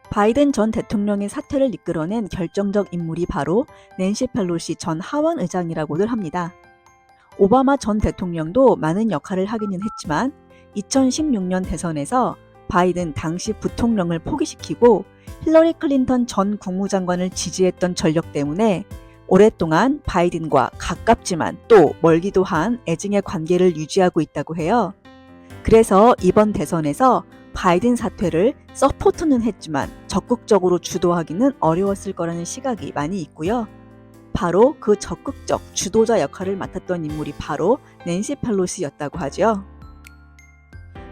바이든 전 대통령의 사퇴를 이끌어낸 결정적 인물이 바로 낸시 펠로시 전 하원 의장이라고들 합니다. 오바마 전 대통령도 많은 역할을 하기는 했지만 2016년 대선에서 바이든 당시 부통령을 포기시키고 힐러리 클린턴 전 국무장관을 지지했던 전력 때문에 오랫동안 바이든과 가깝지만 또 멀기도 한 애증의 관계를 유지하고 있다고 해요. 그래서 이번 대선에서 바이든 사퇴를 서포트는 했지만 적극적으로 주도하기는 어려웠을 거라는 시각이 많이 있고요. 바로 그 적극적 주도자 역할을 맡았던 인물이 바로 낸시 펠로시였다고 하죠.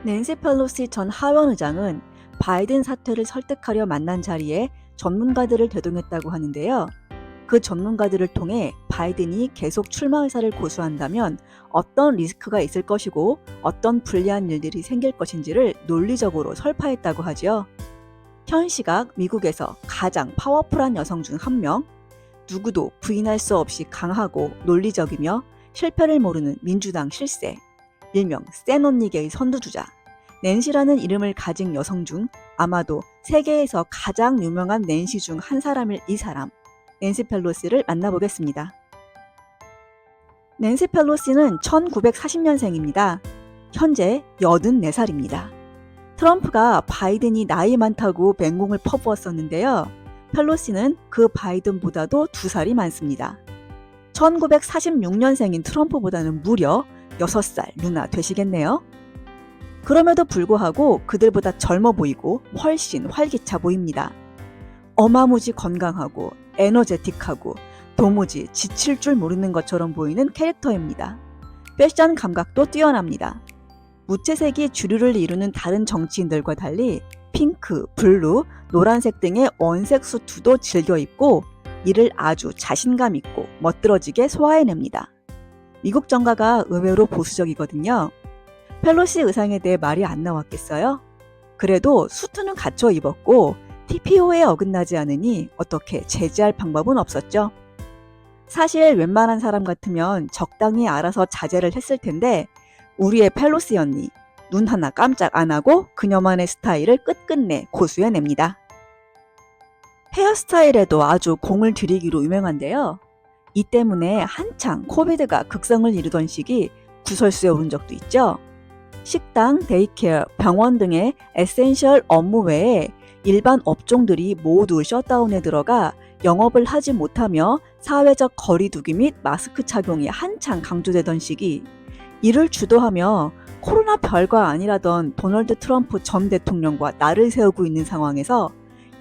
낸시 펠로시 전 하원 의장은 바이든 사퇴를 설득하려 만난 자리에 전문가들을 대동했다고 하는데요. 그 전문가들을 통해 바이든이 계속 출마 의사를 고수한다면 어떤 리스크가 있을 것이고 어떤 불리한 일들이 생길 것인지를 논리적으로 설파했다고 하죠. 현 시각 미국에서 가장 파워풀한 여성 중 한 명, 누구도 부인할 수 없이 강하고 논리적이며 실패를 모르는 민주당 실세, 일명 센 언니계의 선두주자, 낸시라는 이름을 가진 여성 중 아마도 세계에서 가장 유명한 낸시 중 한 사람일 이 사람, 낸시 펠로시를 만나보겠습니다. 낸시 펠로시는 1940년생입니다. 현재 84살입니다. 트럼프가 바이든이 나이 많다고 맹공을 퍼부었었는데요. 펠로시는 그 바이든보다도 2살이 많습니다. 1946년생인 트럼프보다는 무려 6살 누나 되시겠네요. 그럼에도 불구하고 그들보다 젊어 보이고 훨씬 활기차 보입니다. 어마무지 건강하고 에너제틱하고 도무지 지칠 줄 모르는 것처럼 보이는 캐릭터입니다. 패션 감각도 뛰어납니다. 무채색이 주류를 이루는 다른 정치인들과 달리 핑크, 블루, 노란색 등의 원색 수트도 즐겨 입고 이를 아주 자신감 있고 멋들어지게 소화해냅니다. 미국 정가가 의외로 보수적이거든요. 펠로시 의상에 대해 말이 안 나왔겠어요? 그래도 수트는 갖춰 입었고 TPO에 어긋나지 않으니 어떻게 제지할 방법은 없었죠. 사실 웬만한 사람 같으면 적당히 알아서 자제를 했을 텐데 우리의 펠로시 언니 눈 하나 깜짝 안 하고 그녀만의 스타일을 끝끝내 고수해냅니다. 헤어스타일에도 아주 공을 들이기로 유명한데요. 이 때문에 한창 코비드가 극성을 이루던 시기 구설수에 오른 적도 있죠. 식당, 데이케어, 병원 등의 에센셜 업무 외에 일반 업종들이 모두 셧다운에 들어가 영업을 하지 못하며 사회적 거리두기 및 마스크 착용이 한창 강조되던 시기, 이를 주도하며 코로나 별거 아니라던 도널드 트럼프 전 대통령과 날을 세우고 있는 상황에서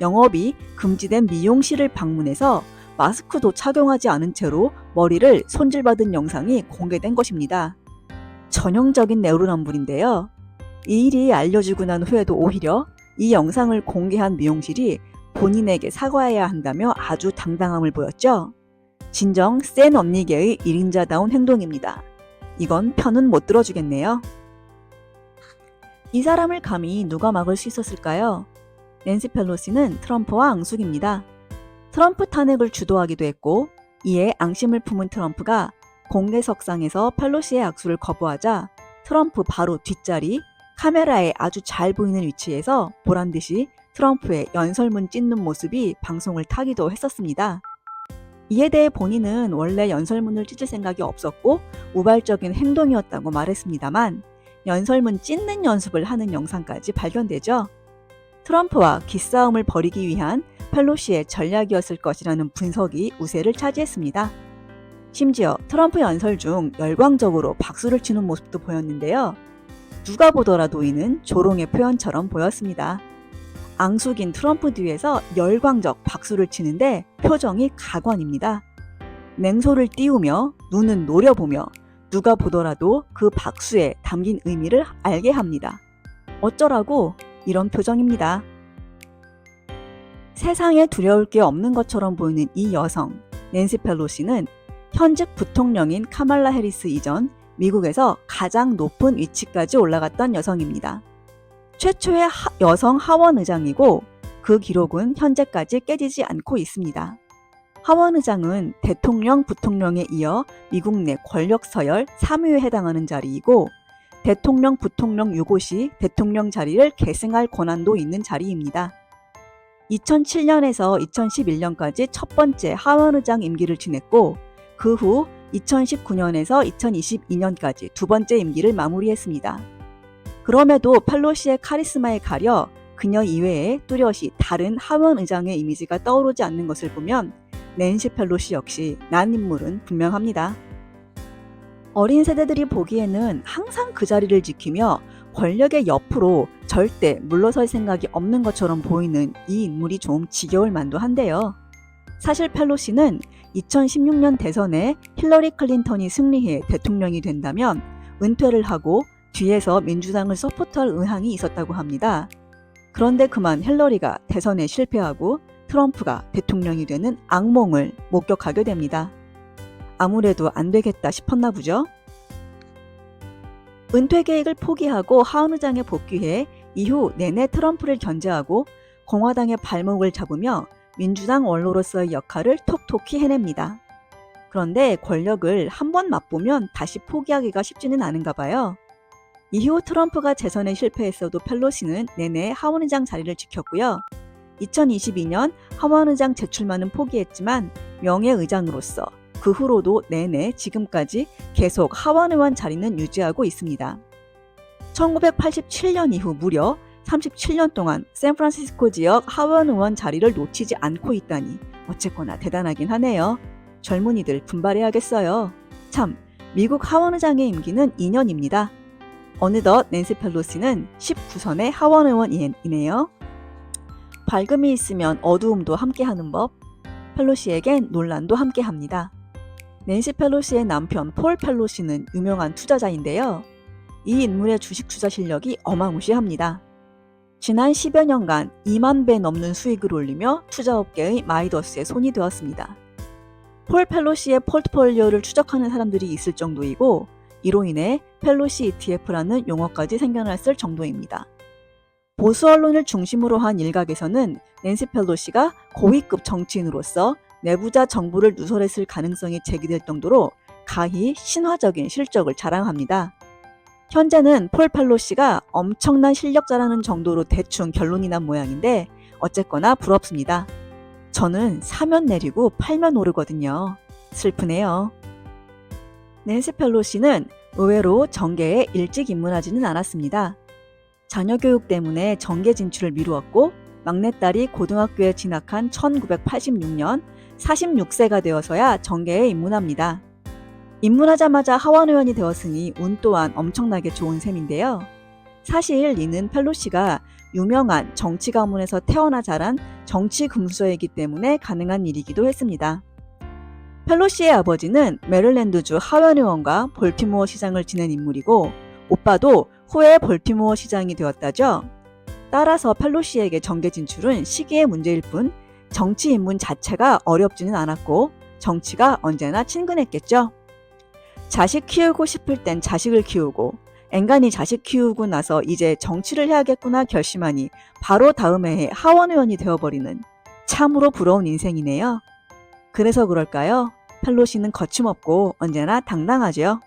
영업이 금지된 미용실을 방문해서 마스크도 착용하지 않은 채로 머리를 손질받은 영상이 공개된 것입니다. 전형적인 내로남불인데요. 이 일이 알려지고 난 후에도 오히려 이 영상을 공개한 미용실이 본인에게 사과해야 한다며 아주 당당함을 보였죠. 진정 센 언니계의 1인자다운 행동입니다. 이건 편은 못 들어주겠네요. 이 사람을 감히 누가 막을 수 있었을까요? 낸시 펠로시는 트럼프와 앙숙입니다. 트럼프 탄핵을 주도하기도 했고 이에 앙심을 품은 트럼프가 공개석상에서 펠로시의 악수를 거부하자 트럼프 바로 뒷자리 카메라에 아주 잘 보이는 위치에서 보란듯이 트럼프의 연설문 찢는 모습이 방송을 타기도 했었습니다. 이에 대해 본인은 원래 연설문을 찢을 생각이 없었고 우발적인 행동이었다고 말했습니다만 연설문 찢는 연습을 하는 영상까지 발견되죠. 트럼프와 기싸움을 벌이기 위한 펠로시의 전략이었을 것이라는 분석이 우세를 차지했습니다. 심지어 트럼프 연설 중 열광적으로 박수를 치는 모습도 보였는데요. 누가 보더라도 이는 조롱의 표현처럼 보였습니다. 앙숙인 트럼프 뒤에서 열광적 박수를 치는데 표정이 가관입니다. 냉소를 띄우며 눈은 노려보며 누가 보더라도 그 박수에 담긴 의미를 알게 합니다. 어쩌라고 이런 표정입니다. 세상에 두려울 게 없는 것처럼 보이는 이 여성, 낸시 펠로시는 현직 부통령인 카말라 해리스 이전 미국에서 가장 높은 위치까지 올라갔던 여성입니다. 최초의 여성 하원 의장이고 그 기록은 현재까지 깨지지 않고 있습니다. 하원 의장은 대통령, 부통령에 이어 미국 내 권력 서열 3위에 해당하는 자리이고 대통령, 부통령 유고시 대통령 자리를 계승할 권한도 있는 자리입니다. 2007년에서 2011년까지 첫 번째 하원의장 임기를 지냈고 그 후 2019년에서 2022년까지 두 번째 임기를 마무리했습니다. 그럼에도 펠로시의 카리스마에 가려 그녀 이외에 뚜렷이 다른 하원의장의 이미지가 떠오르지 않는 것을 보면 낸시 펠로시 역시 난 인물은 분명합니다. 어린 세대들이 보기에는 항상 그 자리를 지키며 권력의 옆으로 절대 물러설 생각이 없는 것처럼 보이는 이 인물이 좀 지겨울 만도 한데요. 사실 펠로시는 2016년 대선에 힐러리 클린턴이 승리해 대통령이 된다면 은퇴를 하고 뒤에서 민주당을 서포트할 의향이 있었다고 합니다. 그런데 그만 힐러리가 대선에 실패하고 트럼프가 대통령이 되는 악몽을 목격하게 됩니다. 아무래도 안 되겠다 싶었나 보죠. 은퇴 계획을 포기하고 하원의장에 복귀해 이후 내내 트럼프를 견제하고 공화당의 발목을 잡으며 민주당 원로로서의 역할을 톡톡히 해냅니다. 그런데 권력을 한번 맛보면 다시 포기하기가 쉽지는 않은가 봐요. 이후 트럼프가 재선에 실패했어도 펠로시는 내내 하원의장 자리를 지켰고요. 2022년 하원의장 재출마는 포기했지만 명예의장으로서 그 후로도 내내 지금까지 계속 하원의원 자리는 유지하고 있습니다. 1987년 이후 무려 37년 동안 샌프란시스코 지역 하원의원 자리를 놓치지 않고 있다니 어쨌거나 대단하긴 하네요. 젊은이들 분발해야겠어요. 참, 미국 하원의장의 임기는 2년입니다. 어느덧 낸시 펠로시는 19선의 하원의원이네요. 밝음이 있으면 어두움도 함께하는 법, 펠로시에겐 논란도 함께합니다. 낸시 펠로시의 남편 폴 펠로시는 유명한 투자자인데요. 이 인물의 주식 투자 실력이 어마무시합니다. 지난 10여 년간 2만 배 넘는 수익을 올리며 투자업계의 마이더스에 손이 되었습니다. 폴 펠로시의 포트폴리오를 추적하는 사람들이 있을 정도이고 이로 인해 펠로시 ETF라는 용어까지 생겨났을 정도입니다. 보수 언론을 중심으로 한 일각에서는 낸시 펠로시가 고위급 정치인으로서 내부자 정부를 누설했을 가능성이 제기될 정도로 가히 신화적인 실적을 자랑합니다. 현재는 폴 펠로시가 엄청난 실력자라는 정도로 대충 결론이 난 모양인데 어쨌거나 부럽습니다. 저는 사면 내리고 팔면 오르거든요. 슬프네요. 낸시 펠로시는 의외로 정계에 일찍 입문하지는 않았습니다. 자녀 교육 때문에 정계 진출을 미루었고 막내딸이 고등학교에 진학한 1986년 46세가 되어서야 정계에 입문합니다. 입문하자마자 하원의원이 되었으니 운 또한 엄청나게 좋은 셈인데요. 사실 이는 펠로시가 유명한 정치 가문에서 태어나 자란 정치 금수저이기 때문에 가능한 일이기도 했습니다. 펠로시의 아버지는 메릴랜드주 하원의원과 볼티모어 시장을 지낸 인물이고 오빠도 후에 볼티모어 시장이 되었다죠. 따라서 펠로시에게 정계 진출은 시기의 문제일 뿐 정치 입문 자체가 어렵지는 않았고 정치가 언제나 친근했겠죠. 자식 키우고 싶을 땐 자식을 키우고 앵간히 자식 키우고 나서 이제 정치를 해야겠구나 결심하니 바로 다음 해에 하원의원이 되어버리는 참으로 부러운 인생이네요. 그래서 그럴까요? 펠로시는 거침없고 언제나 당당하죠.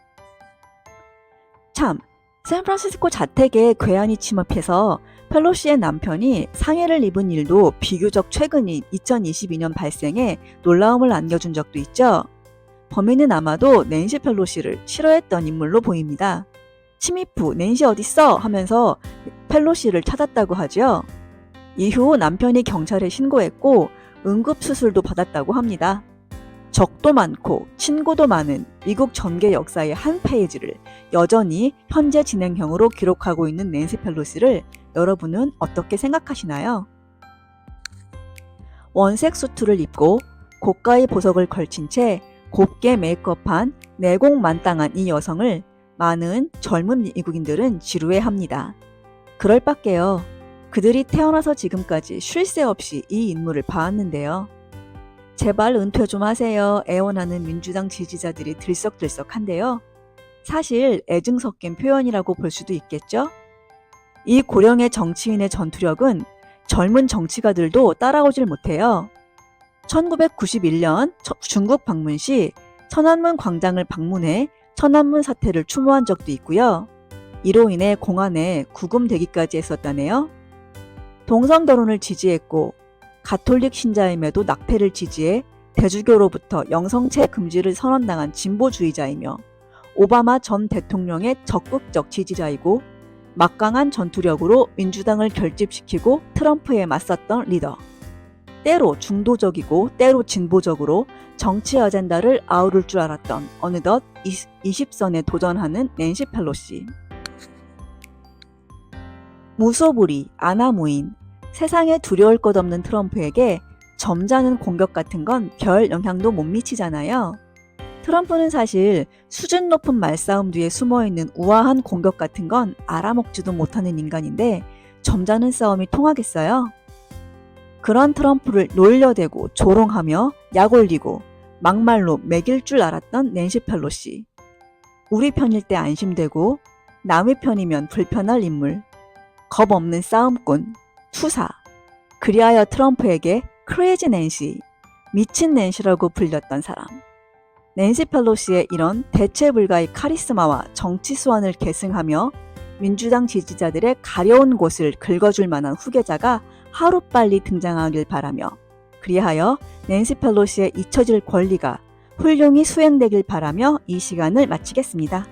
참, 샌프란시스코 자택에 괴한이 침입해서 펠로시의 남편이 상해를 입은 일도 비교적 최근인 2022년 발생해 놀라움을 안겨준 적도 있죠. 범인은 아마도 낸시 펠로시를 싫어했던 인물로 보입니다. 침입 후 낸시 어딨어? 하면서 펠로시를 찾았다고 하죠. 이후 남편이 경찰에 신고했고 응급수술도 받았다고 합니다. 적도 많고 친구도 많은 미국 전계 역사의 한 페이지를 여전히 현재 진행형으로 기록하고 있는 낸시 펠로시를 여러분은 어떻게 생각하시나요? 원색 수트를 입고 고가의 보석을 걸친 채 곱게 메이크업한 내공만땅한 이 여성을 많은 젊은 미국인들은 지루해합니다. 그럴 밖에요. 그들이 태어나서 지금까지 쉴 새 없이 이 인물을 봐왔는데요. 제발 은퇴 좀 하세요. 애원하는 민주당 지지자들이 들썩들썩한데요. 사실 애증 섞인 표현이라고 볼 수도 있겠죠? 이 고령의 정치인의 전투력은 젊은 정치가들도 따라오질 못해요. 1991년 중국 방문 시 천안문 광장을 방문해 천안문 사태를 추모한 적도 있고요. 이로 인해 공안에 구금되기까지 했었다네요. 동성 결혼을 지지했고 가톨릭 신자임에도 낙태를 지지해 대주교로부터 영성체 금지를 선언당한 진보주의자이며 오바마 전 대통령의 적극적 지지자이고 막강한 전투력으로 민주당을 결집시키고 트럼프에 맞섰던 리더. 때로 중도적이고 때로 진보적으로 정치 어젠다를 아우를 줄 알았던 어느덧 20선에 도전하는 낸시 펠로시. 무소불위, 아나무인, 세상에 두려울 것 없는 트럼프에게 점잖은 공격 같은 건 별 영향도 못 미치잖아요. 트럼프는 사실 수준 높은 말싸움 뒤에 숨어있는 우아한 공격 같은 건 알아먹지도 못하는 인간인데 점잖은 싸움이 통하겠어요? 그런 트럼프를 놀려대고 조롱하며 약올리고 막말로 매길 줄 알았던 낸시 펠로시. 우리 편일 때 안심되고 남의 편이면 불편할 인물. 겁 없는 싸움꾼, 투사. 그리하여 트럼프에게 크레이지 낸시, 미친 낸시라고 불렸던 사람. 낸시 펠로시의 이런 대체 불가의 카리스마와 정치 수완을 계승하며 민주당 지지자들의 가려운 곳을 긁어줄 만한 후계자가 하루빨리 등장하길 바라며 그리하여 낸시 펠로시의 잊혀질 권리가 훌륭히 수행되길 바라며 이 시간을 마치겠습니다.